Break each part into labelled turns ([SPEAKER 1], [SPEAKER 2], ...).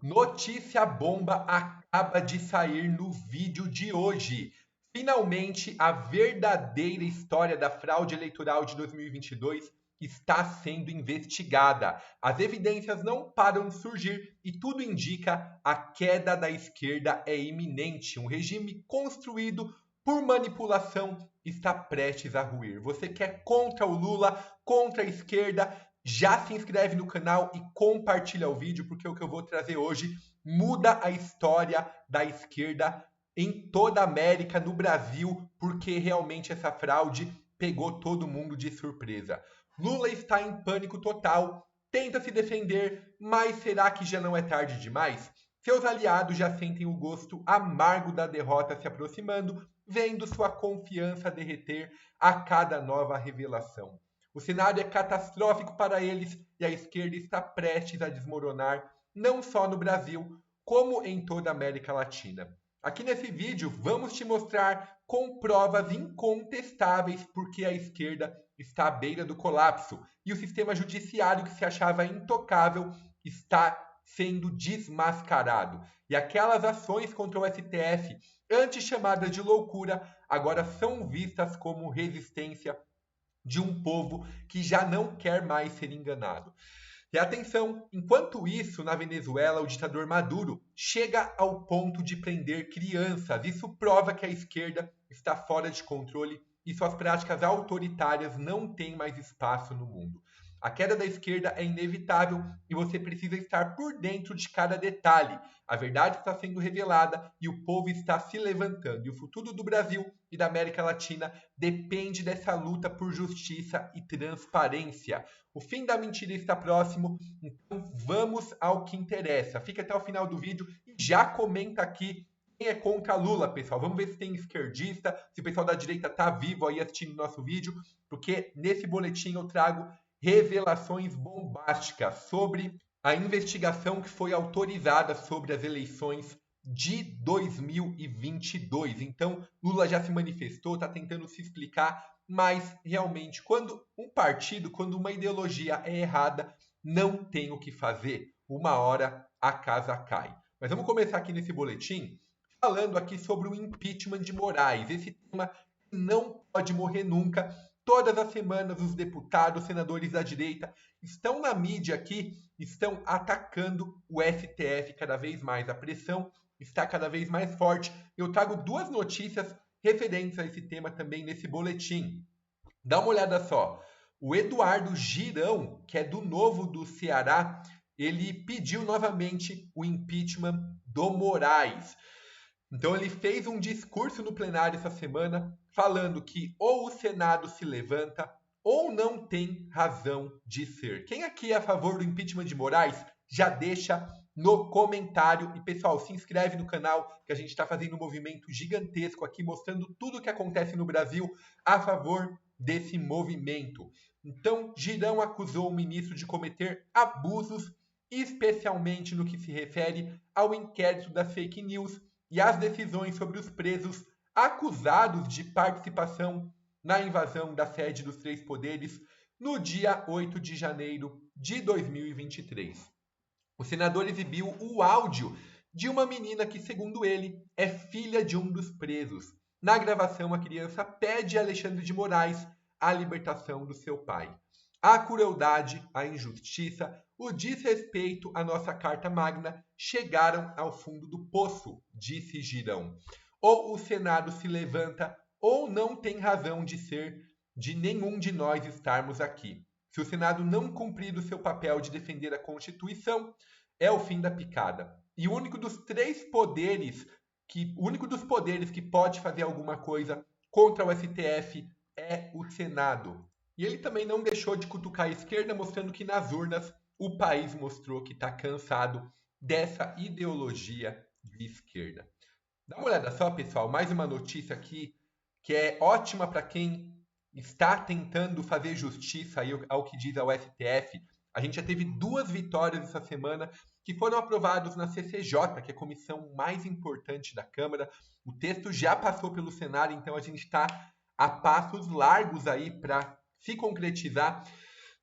[SPEAKER 1] Notícia bomba acaba de sair no vídeo de hoje. Finalmente, a verdadeira história da fraude eleitoral de 2022 está sendo investigada. As evidências não param de surgir e tudo indica a queda da esquerda é iminente. Um regime construído por manipulação está prestes a ruir. Você que é contra o Lula, contra a esquerda, já se inscreve no canal e compartilha o vídeo, porque o que eu vou trazer hoje muda a história da esquerda em toda a América, no Brasil, porque realmente essa fraude pegou todo mundo de surpresa. Lula está em pânico total, tenta se defender, mas será que já não é tarde demais? Seus aliados já sentem o gosto amargo da derrota se aproximando, vendo sua confiança derreter a cada nova revelação. O cenário é catastrófico para eles e a esquerda está prestes a desmoronar, não só no Brasil, como em toda a América Latina. Aqui nesse vídeo vamos te mostrar com provas incontestáveis porque a esquerda está à beira do colapso e o sistema judiciário que se achava intocável está sendo desmascarado. E aquelas ações contra o STF, antes chamadas de loucura, agora são vistas como resistência de um povo que já não quer mais ser enganado. E atenção, enquanto isso, na Venezuela, o ditador Maduro chega ao ponto de prender crianças. Isso prova que a esquerda está fora de controle e suas práticas autoritárias não têm mais espaço no mundo. A queda da esquerda é inevitável e você precisa estar por dentro de cada detalhe. A verdade está sendo revelada e o povo está se levantando. E o futuro do Brasil e da América Latina depende dessa luta por justiça e transparência. O fim da mentira está próximo, então vamos ao que interessa. Fica até o final do vídeo e já comenta aqui quem é contra Lula, pessoal. Vamos ver se tem esquerdista, se o pessoal da direita está vivo aí assistindo nosso vídeo, porque nesse boletim eu trago revelações bombásticas sobre a investigação que foi autorizada sobre as eleições de 2022. Então, Lula já se manifestou, está tentando se explicar, mas realmente, quando um partido, quando uma ideologia é errada, não tem o que fazer. Uma hora a casa cai. Mas vamos começar aqui nesse boletim falando aqui sobre o impeachment de Moraes. Esse tema não pode morrer nunca. Todas as semanas, os deputados, os senadores da direita estão na mídia aqui, estão atacando o STF cada vez mais. A pressão está cada vez mais forte. Eu trago duas notícias referentes a esse tema também nesse boletim. Dá uma olhada só. O Eduardo Girão, que é do Novo do Ceará, ele pediu novamente o impeachment do Moraes. Então ele fez um discurso no plenário essa semana falando que ou o Senado se levanta ou não tem razão de ser. Quem aqui é a favor do impeachment de Moraes, já deixa no comentário. E pessoal, se inscreve no canal que a gente está fazendo um movimento gigantesco aqui, mostrando tudo o que acontece no Brasil a favor desse movimento. Então, Girão acusou o ministro de cometer abusos, especialmente no que se refere ao inquérito das fake news e as decisões sobre os presos acusados de participação na invasão da sede dos Três Poderes no dia 8 de janeiro de 2023. O senador exibiu o áudio de uma menina que, segundo ele, é filha de um dos presos. Na gravação, a criança pede a Alexandre de Moraes a libertação do seu pai. A crueldade, a injustiça, o desrespeito à nossa Carta Magna chegaram ao fundo do poço, disse Girão. Ou o Senado se levanta, ou não tem razão de ser de nenhum de nós estarmos aqui. Se o Senado não cumprir o seu papel de defender a Constituição, é o fim da picada. E o único dos poderes que pode fazer alguma coisa contra o STF é o Senado. E ele também não deixou de cutucar a esquerda, mostrando que nas urnas o país mostrou que está cansado dessa ideologia de esquerda. Dá uma olhada só, pessoal, mais uma notícia aqui que é ótima para quem está tentando fazer justiça aí ao que diz ao STF. A gente já teve duas vitórias essa semana que foram aprovados na CCJ, que é a comissão mais importante da Câmara. O texto já passou pelo Senado, então a gente está a passos largos aí para se concretizar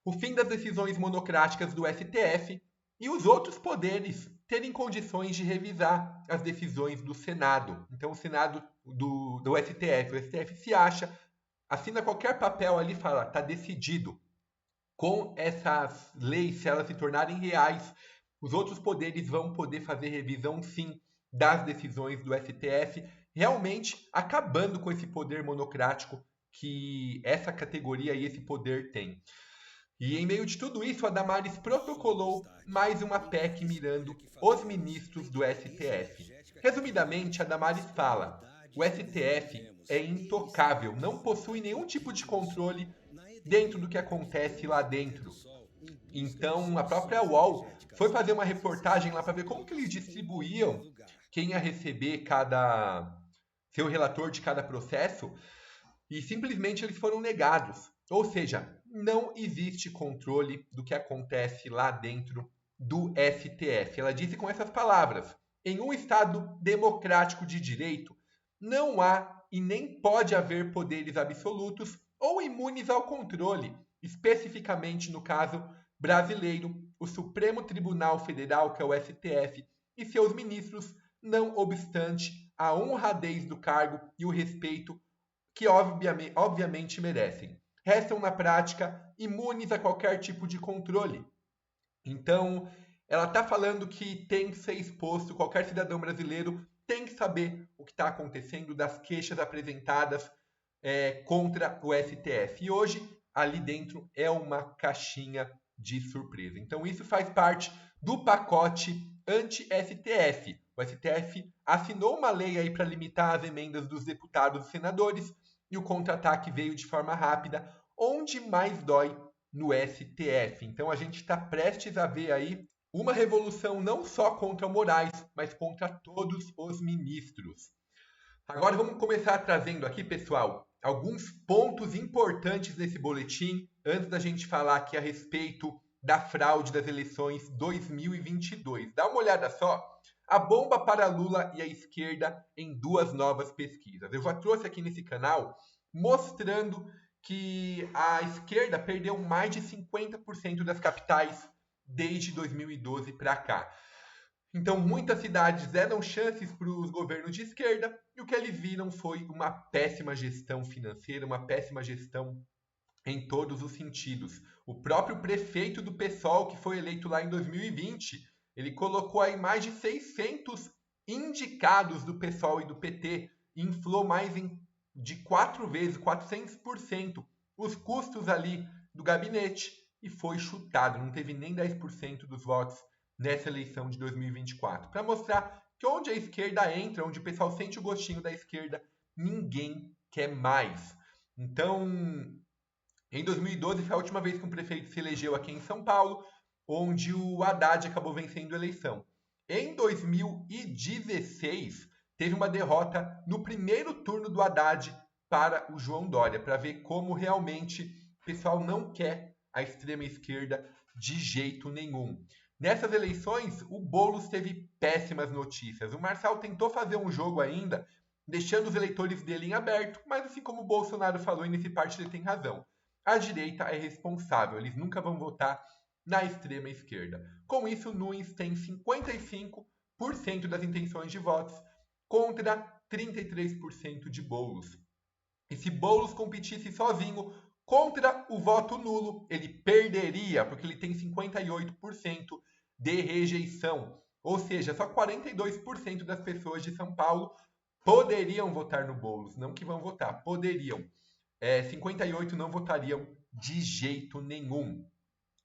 [SPEAKER 1] o fim das decisões monocráticas do STF e os outros poderes terem condições de revisar as decisões do Senado. Então, o Senado do STF, o STF se acha, assina qualquer papel ali e fala, está decidido. Com essas leis, se elas se tornarem reais, os outros poderes vão poder fazer revisão, sim, das decisões do STF, realmente acabando com esse poder monocrático que essa categoria e esse poder tem. E em meio de tudo isso, a Damares protocolou mais uma PEC mirando os ministros do STF. Resumidamente, a Damares fala: o STF é intocável, não possui nenhum tipo de controle dentro do que acontece lá dentro. Então, a própria UOL foi fazer uma reportagem lá para ver como que eles distribuíam quem ia receber cada seu relator de cada processo, e simplesmente eles foram negados. Ou seja, não existe controle do que acontece lá dentro do STF. Ela disse com essas palavras: em um Estado democrático de direito, não há e nem pode haver poderes absolutos ou imunes ao controle, especificamente no caso brasileiro, o Supremo Tribunal Federal, que é o STF, e seus ministros, não obstante a honradez do cargo e o respeito que obviamente merecem. Restam na prática imunes a qualquer tipo de controle. Então, ela está falando que tem que ser exposto, qualquer cidadão brasileiro tem que saber o que está acontecendo, das queixas apresentadas contra o STF. E hoje, ali dentro, é uma caixinha de surpresa. Então, isso faz parte do pacote anti-STF. O STF assinou uma lei aí para limitar as emendas dos deputados e senadores, e o contra-ataque veio de forma rápida, onde mais dói no STF. Então a gente está prestes a ver aí uma revolução não só contra o Moraes, mas contra todos os ministros. Agora vamos começar trazendo aqui, pessoal, alguns pontos importantes nesse boletim, antes da gente falar aqui a respeito da fraude das eleições 2022. Dá uma olhada só. A bomba para Lula e a esquerda em duas novas pesquisas. Eu já trouxe aqui nesse canal mostrando que a esquerda perdeu mais de 50% das capitais desde 2012 para cá. Então, muitas cidades deram chances para os governos de esquerda e o que eles viram foi uma péssima gestão financeira, uma péssima gestão em todos os sentidos. O próprio prefeito do PSOL, que foi eleito lá em 2020, ele colocou aí mais de 600 indicados do PSOL e do PT, inflou mais de 4 vezes, 400%, os custos ali do gabinete e foi chutado, não teve nem 10% dos votos nessa eleição de 2024. Para mostrar que onde a esquerda entra, onde o pessoal sente o gostinho da esquerda, ninguém quer mais. Então, em 2012 foi a última vez que um prefeito se elegeu aqui em São Paulo, onde o Haddad acabou vencendo a eleição. Em 2016, teve uma derrota no primeiro turno do Haddad para o João Dória, para ver como realmente o pessoal não quer a extrema esquerda de jeito nenhum. Nessas eleições, o Boulos teve péssimas notícias. O Marçal tentou fazer um jogo ainda, deixando os eleitores dele em aberto, mas assim como o Bolsonaro falou, e nesse parte ele tem razão. A direita é responsável, eles nunca vão votar na extrema esquerda. Com isso, Nunes tem 55% das intenções de votos contra 33% de Boulos. E se Boulos competisse sozinho contra o voto nulo, ele perderia, porque ele tem 58% de rejeição. Ou seja, só 42% das pessoas de São Paulo poderiam votar no Boulos. Não que vão votar, poderiam. 58% não votariam de jeito nenhum.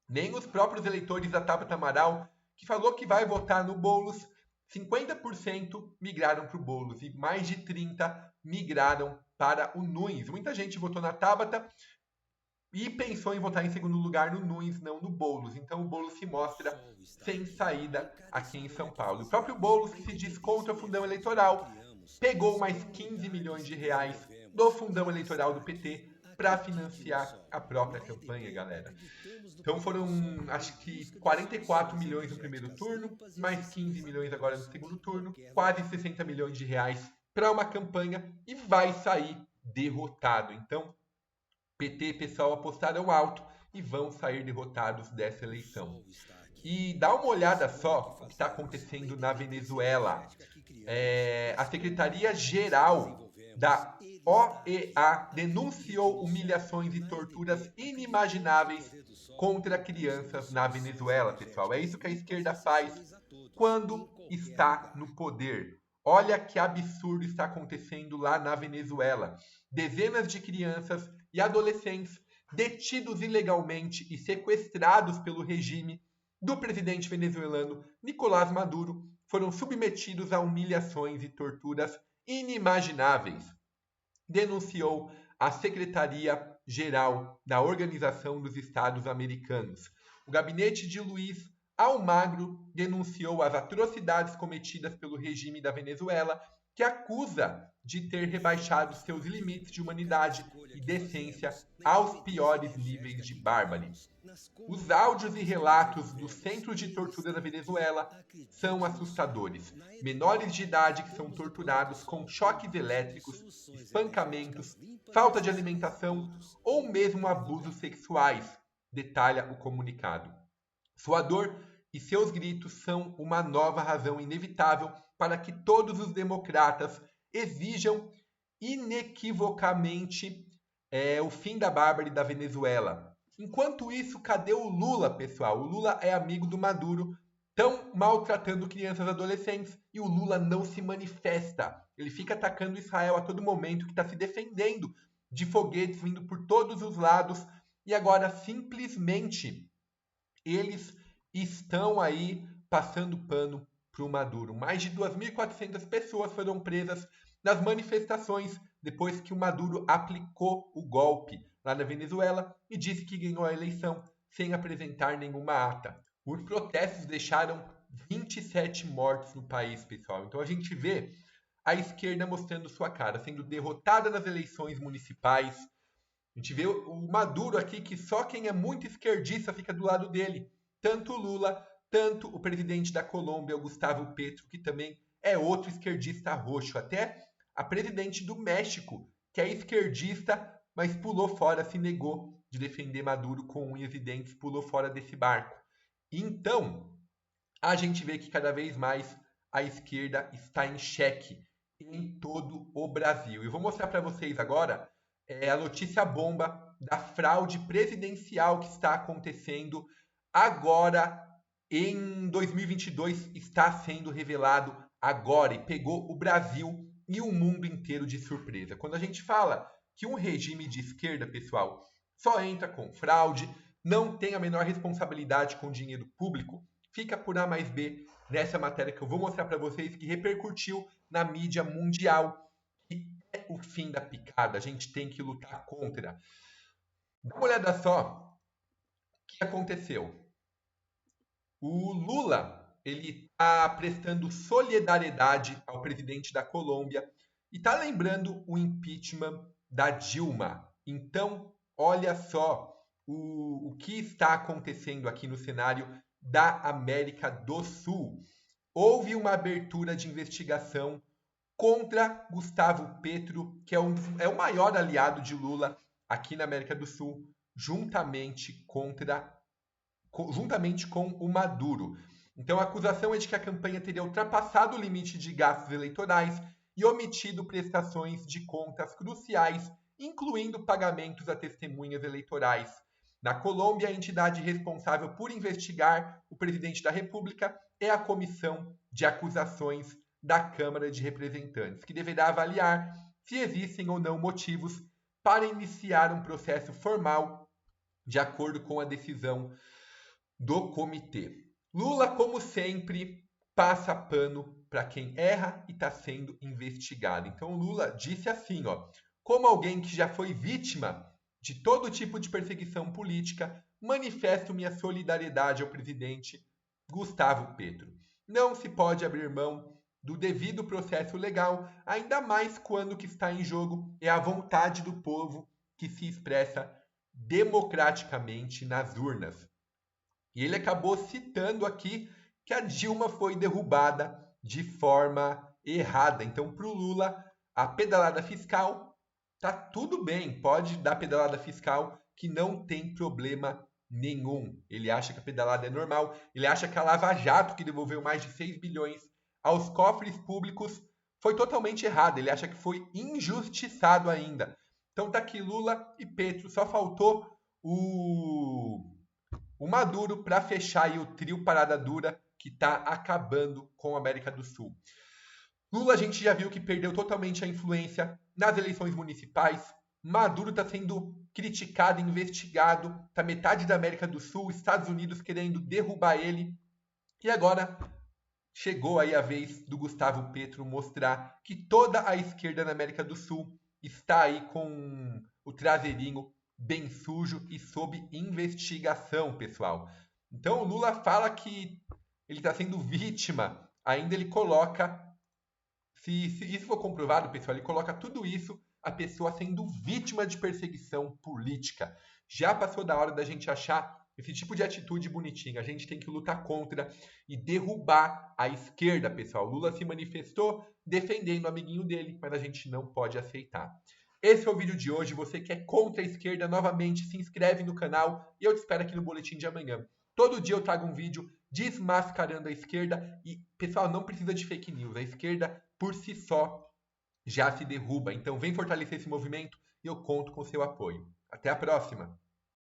[SPEAKER 1] Nem os próprios eleitores da Tabata Amaral, que falou que vai votar no Boulos, 50% migraram para o Boulos e mais de 30% migraram para o Nunes. Muita gente votou na Tabata e pensou em votar em segundo lugar no Nunes, não no Boulos. Então o Boulos se mostra sem saída aqui em São Paulo. O próprio Boulos, que se diz contra o fundão eleitoral, pegou mais 15 milhões de reais do fundão eleitoral do PT para financiar a própria campanha, galera. Então foram, acho que 44 milhões no primeiro turno, mais 15 milhões agora no segundo turno, quase 60 milhões de reais para uma campanha e vai sair derrotado. Então, PT e PSOL apostaram alto e vão sair derrotados dessa eleição. E dá uma olhada só o que está acontecendo na Venezuela. A Secretaria-Geral da OEA denunciou humilhações e torturas inimagináveis contra crianças na Venezuela, pessoal. É isso que a esquerda faz quando está no poder. Olha que absurdo está acontecendo lá na Venezuela. Dezenas de crianças e adolescentes detidos ilegalmente e sequestrados pelo regime do presidente venezuelano Nicolás Maduro foram submetidos a humilhações e torturas inimagináveis, denunciou a Secretaria-Geral da Organização dos Estados Americanos. O gabinete de Luiz Almagro denunciou as atrocidades cometidas pelo regime da Venezuela, que acusa de ter rebaixado seus limites de humanidade e decência aos piores níveis de bárbaro. Os áudios e relatos dos centros de tortura da Venezuela são assustadores. Menores de idade que são torturados com choques elétricos, espancamentos, falta de alimentação ou mesmo abusos sexuais, detalha o comunicado. Sua dor e seus gritos são uma nova razão inevitável para que todos os democratas exijam inequivocamente o fim da bárbara da Venezuela. Enquanto isso, cadê o Lula, pessoal? O Lula é amigo do Maduro, estão maltratando crianças e adolescentes e o Lula não se manifesta. Ele fica atacando Israel a todo momento, que está se defendendo de foguetes vindo por todos os lados e agora simplesmente eles estão aí passando pano para o Maduro. Mais de 2.400 pessoas foram presas nas manifestações depois que o Maduro aplicou o golpe lá na Venezuela e disse que ganhou a eleição sem apresentar nenhuma ata. Os protestos deixaram 27 mortos no país, pessoal. Então a gente vê a esquerda mostrando sua cara, sendo derrotada nas eleições municipais. A gente vê o Maduro aqui, que só quem é muito esquerdista fica do lado dele. Tanto o Lula, tanto o presidente da Colômbia, o Gustavo Petro, que também é outro esquerdista roxo. Até a presidente do México, que é esquerdista, mas pulou fora, se negou de defender Maduro com unhas e dentes, pulou fora desse barco. Então, a gente vê que cada vez mais a esquerda está em xeque em todo o Brasil. Eu vou mostrar para vocês agora a notícia bomba da fraude presidencial que está acontecendo agora em 2022, está sendo revelado agora e pegou o Brasil e o mundo inteiro de surpresa. Quando a gente fala que um regime de esquerda, pessoal, só entra com fraude, não tem a menor responsabilidade com dinheiro público, fica por A mais B nessa matéria que eu vou mostrar para vocês, que repercutiu na mídia mundial. E é o fim da picada, a gente tem que lutar contra. Dá uma olhada só o que aconteceu. O Lula, ele está prestando solidariedade ao presidente da Colômbia e está lembrando o impeachment da Dilma. Então, olha só o que está acontecendo aqui no cenário da América do Sul. Houve uma abertura de investigação contra Gustavo Petro, que é o maior aliado de Lula aqui na América do Sul, juntamente com o Maduro. Então a acusação é de que a campanha teria ultrapassado o limite de gastos eleitorais e omitido prestações de contas cruciais, incluindo pagamentos a testemunhas eleitorais. Na Colômbia, a entidade responsável por investigar o presidente da República é a Comissão de Acusações da Câmara de Representantes, que deverá avaliar se existem ou não motivos para iniciar um processo formal de acordo com a decisão do comitê. Lula, como sempre, passa pano para quem erra e está sendo investigado. Então Lula disse assim, como alguém que já foi vítima de todo tipo de perseguição política, manifesto minha solidariedade ao presidente Gustavo Petro. Não se pode abrir mão do devido processo legal, ainda mais quando o que está em jogo é a vontade do povo que se expressa democraticamente nas urnas. E ele acabou citando aqui que a Dilma foi derrubada de forma errada. Então, para o Lula, a pedalada fiscal tá tudo bem, pode dar pedalada fiscal que não tem problema nenhum. Ele acha que a pedalada é normal, ele acha que a Lava Jato, que devolveu mais de 6 bilhões aos cofres públicos, foi totalmente errada. Ele acha que foi injustiçado ainda. Então tá aqui Lula e Petro, só faltou o Maduro para fechar aí o trio Parada Dura que está acabando com a América do Sul. Lula a gente já viu que perdeu totalmente a influência nas eleições municipais. Maduro está sendo criticado, investigado. Está metade da América do Sul, Estados Unidos querendo derrubar ele. E agora chegou aí a vez do Gustavo Petro mostrar que toda a esquerda na América do Sul está aí com o traseirinho bem sujo e sob investigação, pessoal. Então o Lula fala que ele está sendo vítima. Ainda ele coloca, se isso for comprovado, pessoal, ele coloca tudo isso, a pessoa sendo vítima de perseguição política. Já passou da hora da gente achar esse tipo de atitude bonitinha. A gente tem que lutar contra e derrubar a esquerda, pessoal. Lula se manifestou defendendo o amiguinho dele, mas a gente não pode aceitar. Esse é o vídeo de hoje. Você que é contra a esquerda, novamente, se inscreve no canal e eu te espero aqui no boletim de amanhã. Todo dia eu trago um vídeo desmascarando a esquerda e, pessoal, não precisa de fake news. A esquerda, por si só, já se derruba. Então, vem fortalecer esse movimento e eu conto com o seu apoio. Até a próxima!